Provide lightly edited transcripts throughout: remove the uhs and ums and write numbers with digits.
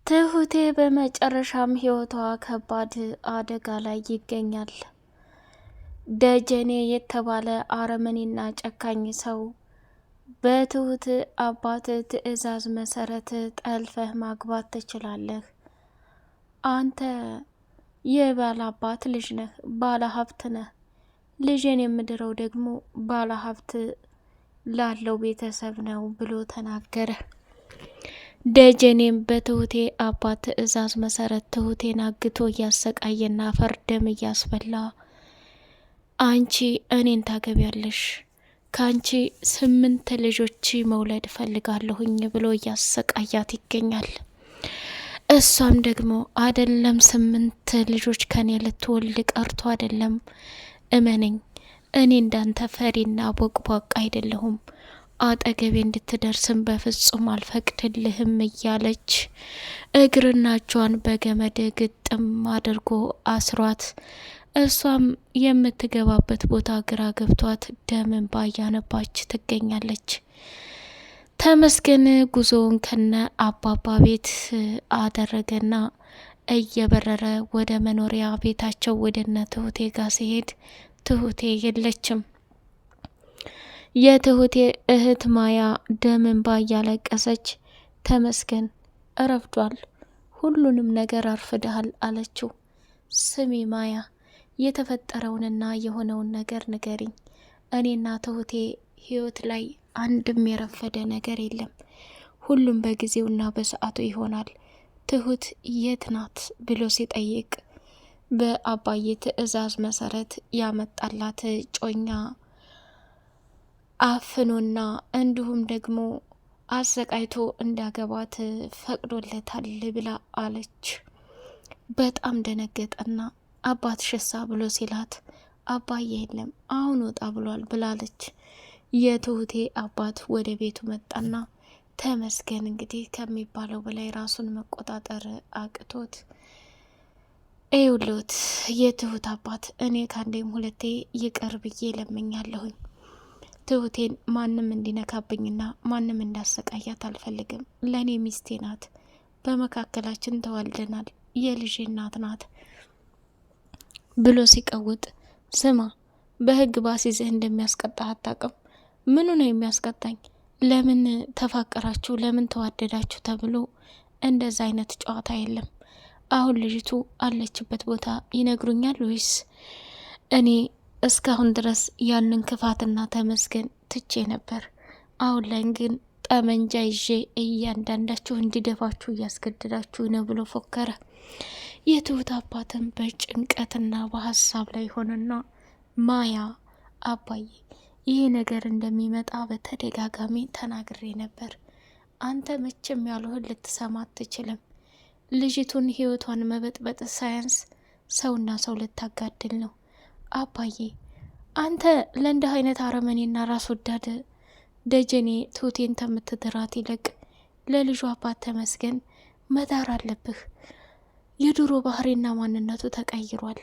ትሁቴ በመጨረሻም ህይወቷ ከባድ አደጋ ላይ ይገኛል። ደጀኔ የተባለ አረመኔና ጨካኝ ሰው በትሁት አባት ትዕዛዝ መሰረት ጠልፈህ ማግባት ትችላለህ። አንተ የባለ አባት ልጅ ነህ፣ ባለ ሀብት ነህ። ልጄን የምድረው ደግሞ ባለ ሀብት ላለው ቤተሰብ ነው ብሎ ተናገረ። ደጀኔም በትሁቴ አባት ትዕዛዝ መሰረት ትሁቴን አግቶ እያሰቃየና ፈርደም እያስበላ አንቺ እኔን ታገቢያለሽ፣ ካንቺ 8 ልጆች መውለድ ፈልጋለሁኝ ብሎ እያሰቃያት ይገኛል። እሷም ደግሞ አደለም 8 ልጆች ከኔ ልትወልድ ቀርቶ አደለም፣ እመነኝ እኔ እንዳንተ ፈሪና ቦቅቧቃ አይደለሁም፣ አጠገቤ እንድትደርስም በፍጹም አልፈቅድልህም እያለች እግርና እጇን በገመድ ግጥም አድርጎ አስሯት፣ እሷም የምትገባበት ቦታ ግራ ገብቷት ደም እንባ እያነባች ትገኛለች። ተመስገን ጉዞውን ከነ አባባ ቤት አደረገና እየበረረ ወደ መኖሪያ ቤታቸው ወደ እነ ትሁቴ ጋር ሲሄድ ትሁቴ የለችም። የትሁቴ እህት ማያ ደም እንባ እያለቀሰች ተመስገን እረፍዷል፣ ሁሉንም ነገር አርፍደሃል አለችው። ስሚ ማያ፣ የተፈጠረውንና የሆነውን ነገር ንገሪኝ። እኔና ትሁቴ ህይወት ላይ አንድም የረፈደ ነገር የለም፣ ሁሉም በጊዜውና በሰዓቱ ይሆናል። ትሁት የት ናት ብሎ ሲጠይቅ በአባዬ ትዕዛዝ መሰረት ያመጣላት ጮኛ አፍኖና እንዲሁም ደግሞ አሰቃይቶ እንዳገባት ፈቅዶለታል ብላ አለች። በጣም ደነገጠና አባት ሽሳ ብሎ ሲላት አባዬ የለም አሁን ወጣ ብሏል ብላለች። የትሁቴ አባት ወደ ቤቱ መጣና ተመስገን እንግዲህ ከሚባለው በላይ ራሱን መቆጣጠር አቅቶት ኤውሎት የትሁት አባት እኔ ካንዴም ሁለቴ ይቅር ብዬ ለምኛለሁኝ። ትሁቴን ማንም እንዲነካብኝና ማንም እንዳሰቃያት አልፈልግም። ለእኔ ሚስቴ ናት፣ በመካከላችን ተዋልደናል፣ የልጄ እናት ናት ብሎ ሲቀውጥ ስማ፣ በህግ ባሲዝህ እንደሚያስቀጣህ አታውቅም? ምኑ ነው የሚያስቀጣኝ? ለምን ተፋቀራችሁ፣ ለምን ተዋደዳችሁ ተብሎ እንደዛ አይነት ጨዋታ የለም። አሁን ልጅቱ አለችበት ቦታ ይነግሩኛል ወይስ? እኔ እስካሁን ድረስ ያንን ክፋትና ተመስገን ትቼ ነበር። አሁን ላይ ግን ጠመንጃ ይዤ እያንዳንዳችሁ እንዲደፋችሁ እያስገድዳችሁ ነው ብሎ ፎከረ። የትሁት አባትም በጭንቀትና በሀሳብ ላይ ሆነና ማያ አባዬ፣ ይህ ነገር እንደሚመጣ በተደጋጋሚ ተናግሬ ነበር። አንተ መቼም ያልሆን ልትሰማ አትችልም። ልጅቱን ህይወቷን መበጥበጥ ሳያንስ ሰውና ሰው ልታጋድል ነው። አባዬ አንተ ለእንዲህ አይነት አረመኔና ራስ ወዳድ ደጀኔ ትሁቴን ከምትድራት ይልቅ ለልጁ አባት ተመስገን መዳር አለብህ። የድሮ ባህሪና ማንነቱ ተቀይሯል።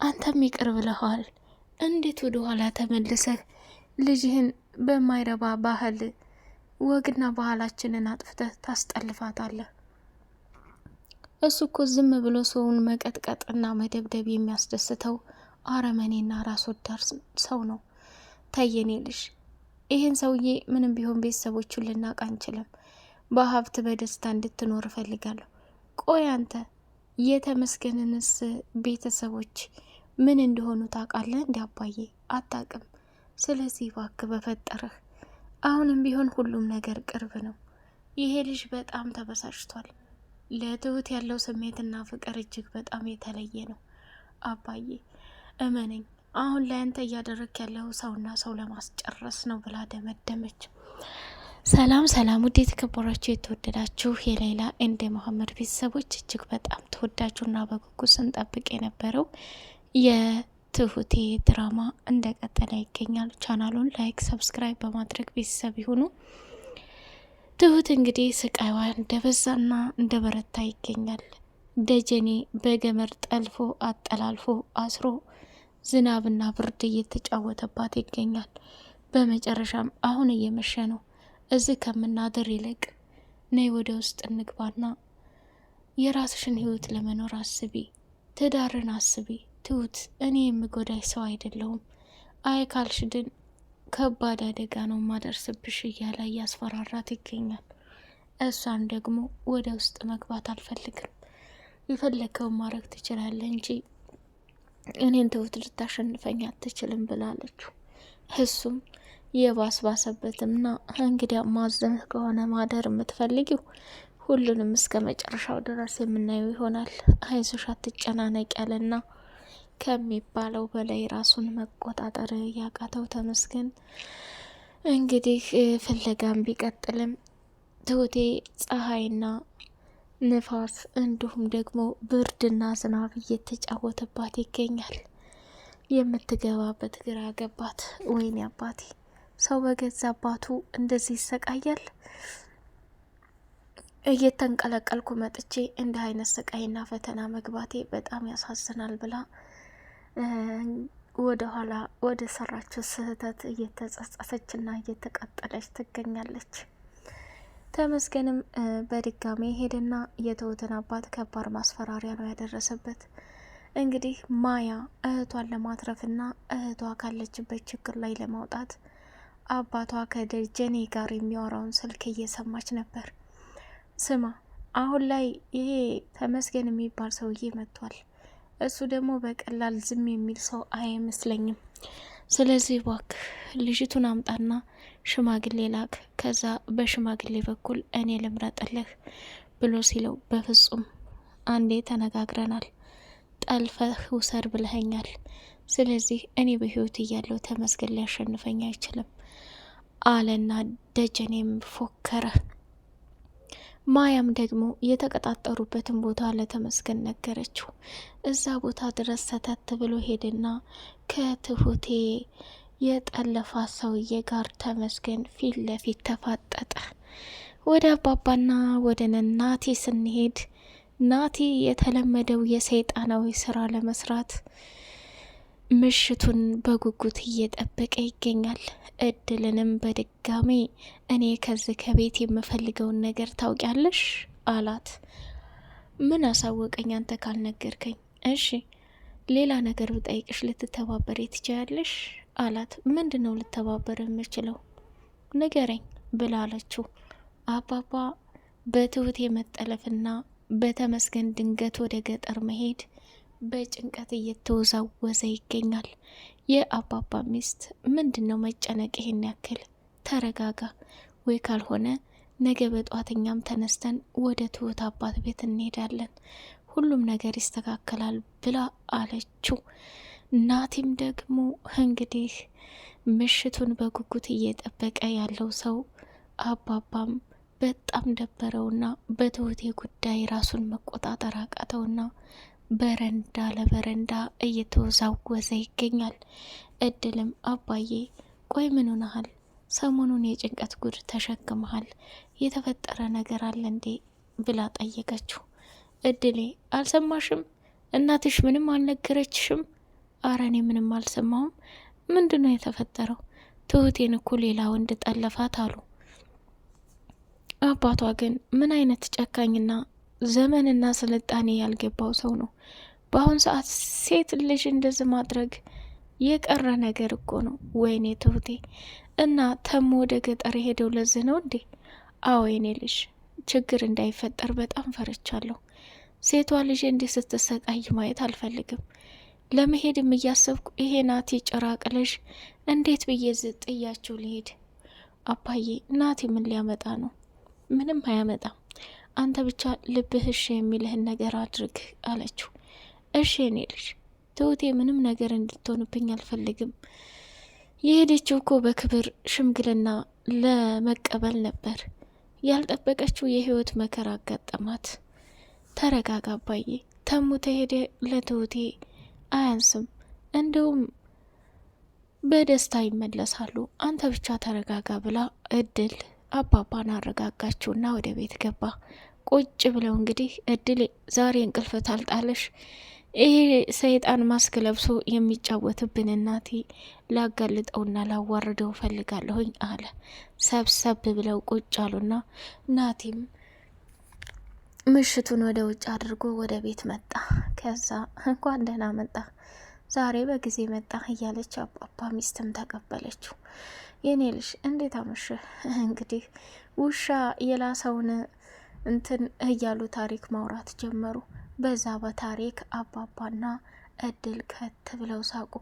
አንተም ይቅር ብለሃል። እንዴት ወደ ኋላ ተመልሰህ ልጅህን በማይረባ ባህል ወግና ባህላችንን አጥፍተህ ታስጠልፋታለህ? እሱ እኮ ዝም ብሎ ሰውን መቀጥቀጥና መደብደብ የሚያስደስተው አረመኔና ራስ ወዳድ ሰው ነው። ታየኔ ልጅ፣ ይህን ሰውዬ ምንም ቢሆን ቤተሰቦቹን ልናቅ አንችልም። በሀብት በደስታ እንድትኖር እፈልጋለሁ። ቆይ አንተ የተመስገንንስ ቤተሰቦች ምን እንደሆኑ ታውቃለህ? እንዲ አባዬ አታውቅም። ስለዚህ እባክህ በፈጠረህ አሁንም ቢሆን ሁሉም ነገር ቅርብ ነው። ይሄ ልጅ በጣም ተበሳጭቷል። ለትሁት ያለው ስሜትና ፍቅር እጅግ በጣም የተለየ ነው። አባዬ እመነኝ፣ አሁን ላይ አንተ እያደረክ ያለው ሰውና ሰው ለማስጨረስ ነው ብላ ደመደመች። ሰላም ሰላም፣ ውድ የተከበራችሁ የተወደዳችሁ የሌላ እንደ መሐመድ ቤተሰቦች፣ እጅግ በጣም ተወዳጁና በጉጉት ስንጠብቅ የነበረው የትሁቴ ድራማ እንደቀጠለ ይገኛል። ቻናሉን ላይክ፣ ሰብስክራይብ በማድረግ ቤተሰብ ይሁኑ። ትሁት እንግዲህ ስቃይዋ እንደበዛና እንደበረታ ይገኛል። ደጀኔ በገመድ ጠልፎ አጠላልፎ አስሮ ዝናብና ብርድ እየተጫወተባት ይገኛል። በመጨረሻም አሁን እየመሸ ነው፣ እዚህ ከምናድር ይልቅ ነይ ወደ ውስጥ እንግባና የራስሽን ህይወት ለመኖር አስቢ፣ ትዳርን አስቢ ትሁት። እኔ የምጎዳይ ሰው አይደለሁም። አይ ካልሽ ግን ከባድ አደጋ ነው ማደርስብሽ እያለ እያስፈራራት ይገኛል። እሷን ደግሞ ወደ ውስጥ መግባት አልፈልግም፣ የፈለከውን ማድረግ ትችላለህ እንጂ እኔን ትሁት ልታሸንፈኝ አትችልም ብላለችው። እሱም የባስባሰበትና እንግዲያ ማዘን ከሆነ ማደር የምትፈልጊው ሁሉንም እስከ መጨረሻው ድረስ የምናየው ይሆናል። አይዞሽ አትጨናነቅ ያለና ከሚባለው በላይ ራሱን መቆጣጠር ያቃተው ተመስገን እንግዲህ ፍለጋም ቢቀጥልም ትሁቴ ፀሐይና ንፋስ እንዲሁም ደግሞ ብርድና ዝናብ እየተጫወተባት ይገኛል። የምትገባበት ግራ ገባት። ወይኔ አባቴ ሰው በገዛ አባቱ እንደዚህ ይሰቃያል። እየተንቀለቀልኩ መጥቼ እንደ አይነት ስቃይና ፈተና መግባቴ በጣም ያሳዝናል ብላ ወደ ኋላ ወደ ሰራችው ስህተት እየተጸጸተችና እየተቃጠለች ትገኛለች። ተመስገንም በድጋሚ ሄደና የትሁትን አባት ከባድ ማስፈራሪያ ነው ያደረሰበት። እንግዲህ ማያ እህቷን ለማትረፍና እህቷ ካለችበት ችግር ላይ ለማውጣት አባቷ ከደጀኔ ጋር የሚያወራውን ስልክ እየሰማች ነበር። ስማ፣ አሁን ላይ ይሄ ተመስገን የሚባል ሰውዬ መጥቷል። እሱ ደግሞ በቀላል ዝም የሚል ሰው አይመስለኝም። ስለዚህ እባክህ ልጅቱን አምጣና ሽማግሌ ላክ፣ ከዛ በሽማግሌ በኩል እኔ ልምረጥልህ ብሎ ሲለው፣ በፍጹም አንዴ ተነጋግረናል፣ ጠልፈህ ውሰድ ብለኸኛል። ስለዚህ እኔ በህይወት እያለሁ ተመስገን ሊያሸንፈኝ አይችልም አለና ደጀኔም ፎከረ። ማያም ደግሞ የተቀጣጠሩበትን ቦታ ለተመስገን ነገረችው። እዛ ቦታ ድረስ ሰተት ብሎ ሄድና ከትሁቴ የጠለፋ ሰውዬ ጋር ተመስገን ፊት ለፊት ተፋጠጠ። ወደ አባባና ወደ ናቲ ስንሄድ ናቲ የተለመደው የሰይጣናዊ ስራ ለመስራት ምሽቱን በጉጉት እየጠበቀ ይገኛል። እድልንም በድጋሚ እኔ ከዚህ ከቤት የምፈልገውን ነገር ታውቂያለሽ አላት። ምን አሳወቀኝ አንተ ካልነገርከኝ? እሺ ሌላ ነገር ብጠይቅሽ ልትተባበሪ ትችያለሽ አላት። ምንድነው ልተባበር የምችለው ንገረኝ ብላለችው። አባባ በትሁት የመጠለፍና በተመስገን ድንገት ወደ ገጠር መሄድ በጭንቀት እየተወዛወዘ ይገኛል። የአባባ ሚስት ምንድነው መጨነቅ ይሄን ያክል? ተረጋጋ፣ ወይ ካልሆነ ነገ በጧተኛም ተነስተን ወደ ትሁት አባት ቤት እንሄዳለን፣ ሁሉም ነገር ይስተካከላል ብላ አለችው። ናቲም ደግሞ እንግዲህ ምሽቱን በጉጉት እየጠበቀ ያለው ሰው አባባም በጣም ደበረውና በትሁቴ ጉዳይ ራሱን መቆጣጠር አቃተውና በረንዳ ለበረንዳ እየተወዛወዘ ይገኛል። እድልም አባዬ ቆይ ምን ሆነሃል? ሰሞኑን የጭንቀት ጉድ ተሸክመሃል፣ የተፈጠረ ነገር አለ እንዴ ብላ ጠየቀችው። እድሌ አልሰማሽም? እናትሽ ምንም አልነገረችሽም? አረ እኔ ምንም አልሰማሁም። ምንድነው የተፈጠረው? ትሁቴን እኮ ሌላ ወንድ ጠለፋት አሉ። አባቷ ግን ምን አይነት ጨካኝና ዘመንና ስልጣኔ ያልገባው ሰው ነው? በአሁን ሰዓት ሴት ልጅ እንደዚህ ማድረግ የቀረ ነገር እኮ ነው። ወይኔ ትሁቴ እና ተሞ ወደ ገጠር ሄደው ለዚህ ነው እንዴ? አዎ የኔ ልጅ ችግር እንዳይፈጠር በጣም ፈርቻለሁ። ሴቷ ልጅ እንዲህ ስትሰቃይ ማየት አልፈልግም። ለመሄድም እያሰብኩ ይሄ ናቲ ጭራቅ ልጅ እንዴት ብዬ ጥያችሁ ልሄድ? አባዬ ናቲ ምን ሊያመጣ ነው? ምንም አያመጣም። አንተ ብቻ ልብህ እሺ የሚልህን ነገር አድርግ አለችው። እሺ የኔ ልጅ ትሁቴ ምንም ነገር እንድትሆንብኝ አልፈልግም። የሄደችው እኮ በክብር ሽምግልና ለመቀበል ነበር። ያልጠበቀችው የህይወት መከራ አጋጠማት። ተረጋጋ አባዬ፣ ተሙ ተሄደ ለትሁቴ አያንስም፣ እንደውም በደስታ ይመለሳሉ። አንተ ብቻ ተረጋጋ ብላ እድል አባባን አረጋጋችውና ወደ ቤት ገባ። ቁጭ ብለው እንግዲህ እድል ዛሬ እንቅልፍ ታልጣለሽ? ይሄ ሰይጣን ማስክ ለብሶ የሚጫወትብን እናቴ ላጋልጠውና ላዋርደው ፈልጋለሁኝ አለ። ሰብሰብ ብለው ቁጭ አሉና ናቲም ምሽቱን ወደ ውጭ አድርጎ ወደ ቤት መጣ። ከዛ እንኳን ደህና መጣ ዛሬ በጊዜ መጣ እያለች አባባ ሚስትም ተቀበለችው። የኔ ልጅ እንዴት አመሸህ? እንግዲህ ውሻ የላሰውን እንትን እያሉ ታሪክ ማውራት ጀመሩ። በዛ በታሪክ አባባና እድል ከት ብለው ሳቁ።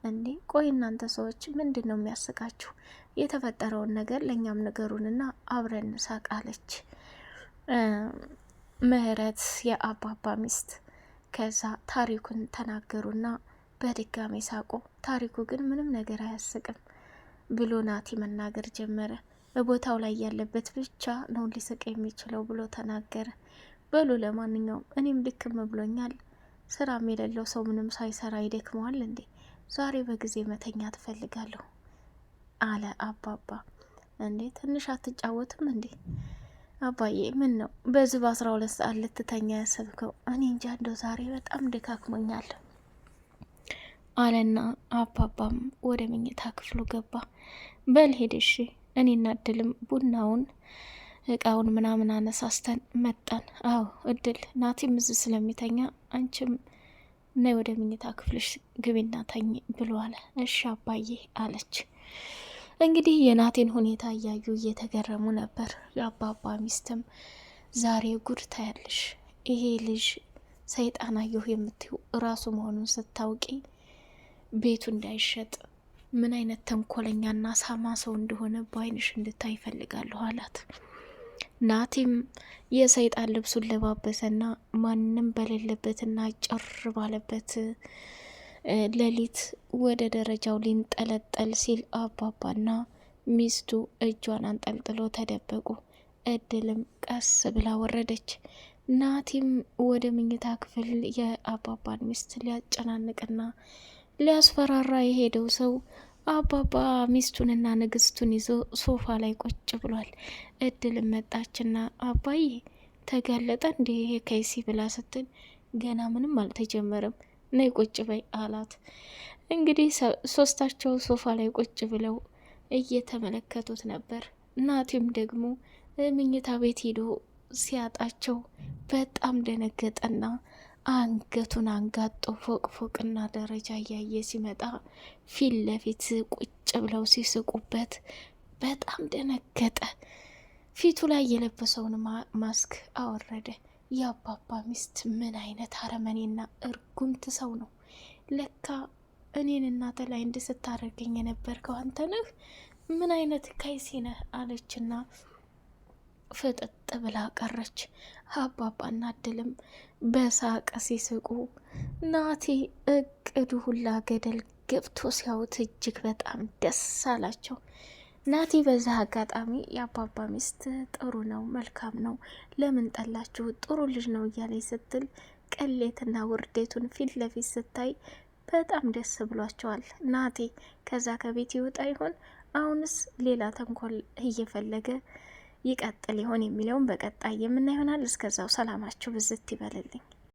እንዴ ቆይ እናንተ ሰዎች ምንድን ነው የሚያስቃችሁ? የተፈጠረውን ነገር ለእኛም ነገሩንና አብረን ሳቅ አለች ምህረት የአባባ ሚስት። ከዛ ታሪኩን ተናገሩና በድጋሚ ሳቁ። ታሪኩ ግን ምንም ነገር አያስቅም ብሎ ናቲ መናገር ጀመረ። በቦታው ላይ ያለበት ብቻ ነው ሊስቅ የሚችለው ብሎ ተናገረ። በሉ ለማንኛውም እኔም ድክም ብሎኛል። ስራም የሌለው ሰው ምንም ሳይሰራ ይደክመዋል እንዴ? ዛሬ በጊዜ መተኛ ትፈልጋለሁ አለ አባባ። እንዴ ትንሽ አትጫወትም እንዴ? አባዬ ምን ነው በዚህ በ12 ሰዓት ልትተኛ ያሰብከው? እኔ እንጃ እንደው ዛሬ በጣም ደካክሞኛል አለና አባባም ወደ መኝታ ክፍሉ ገባ። በል ሄድ እሺ፣ እኔና እድልም ቡናውን እቃውን ምናምን አነሳስተን መጣን። አዎ እድል ናቲም እዚህ ስለሚተኛ አንቺም ነይ ወደ መኝታ ክፍልሽ ግቢና ተኝ ብሎ አለ። እሺ አባዬ አለች። እንግዲህ የናቴን ሁኔታ እያዩ እየተገረሙ ነበር። የአባባ ሚስትም ዛሬ ጉድ ታያለሽ፣ ይሄ ልጅ ሰይጣን አየሁ የምትይው እራሱ መሆኑን ስታውቂ ቤቱ እንዳይሸጥ ምን አይነት ተንኮለኛና ሳማ ሰው እንደሆነ በአይንሽ እንድታይ ይፈልጋለሁ አላት። ናቲም የሰይጣን ልብሱን ለባበሰና ማንም በሌለበትና ጭር ባለበት ሌሊት ወደ ደረጃው ሊንጠለጠል ሲል አባባና ሚስቱ እጇን አንጠልጥሎ ተደበቁ። እድልም ቀስ ብላ ወረደች። ናቲም ወደ መኝታ ክፍል የአባባን ሚስት ሊያጨናንቅና ሊያስፈራራ የሄደው ሰው አባባ ሚስቱንና ንግስቱን ይዞ ሶፋ ላይ ቁጭ ብሏል። እድልም መጣችና አባዬ ተጋለጠ እንዴ ይሄ ከይሲ ብላ ስትል ገና ምንም አልተጀመረም ነይ ቁጭ በይ አላት። እንግዲህ ሶስታቸው ሶፋ ላይ ቁጭ ብለው እየተመለከቱት ነበር። ናቲም ደግሞ መኝታ ቤት ሄዶ ሲያጣቸው በጣም ደነገጠና አንገቱን አንጋጦ ፎቅና ደረጃ እያየ ሲመጣ ፊት ለፊት ቁጭ ብለው ሲስቁበት በጣም ደነገጠ። ፊቱ ላይ የለበሰውን ማስክ አወረደ። የአባባ ሚስት ምን አይነት አረመኔና እርጉምት ሰው ነው! ለካ እኔን እናተ ላይ እንድስታረገኝ የነበርከው አንተ ነህ? ምን አይነት ከይሲ ነህ አለችና ፍጥጥ ብላ ቀረች። አባባና እድልም በሳቅ ሲስቁ ናቲ እቅዱ ሁላ ገደል ገብቶ ሲያዩት እጅግ በጣም ደስ አላቸው። ናቲ በዛ አጋጣሚ የአባባ ሚስት ጥሩ ነው፣ መልካም ነው፣ ለምን ጠላችሁ? ጥሩ ልጅ ነው እያለች ስትል ቅሌትና ውርዴቱን ፊት ለፊት ስታይ በጣም ደስ ብሏቸዋል። ናቲ ከዛ ከቤት ይወጣ ይሆን? አሁንስ ሌላ ተንኮል እየፈለገ ይቀጥል ይሆን የሚለውን በቀጣይ የምናየው ይሆናል። እስከዛው ሰላማችሁ ብዝት ይበልልኝ።